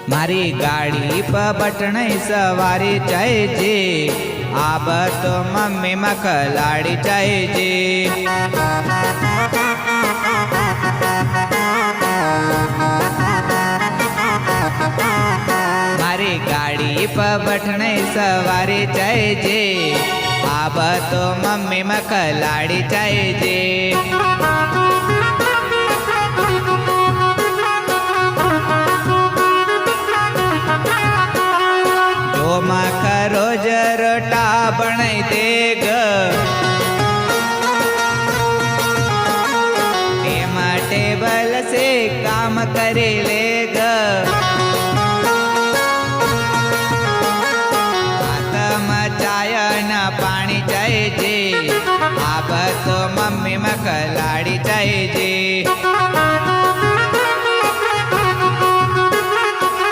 मारी गाड़ी पर बटने सवारी चाहिए आब तो मम्मी में खिलाड़ी चाहिए। मारी गाड़ी पर बटने सवारी चाहिए आब तो मम्मी में खिलाड़ी चाहिए। रोज रोटा बनाई देग एमा टेबल से काम करे ले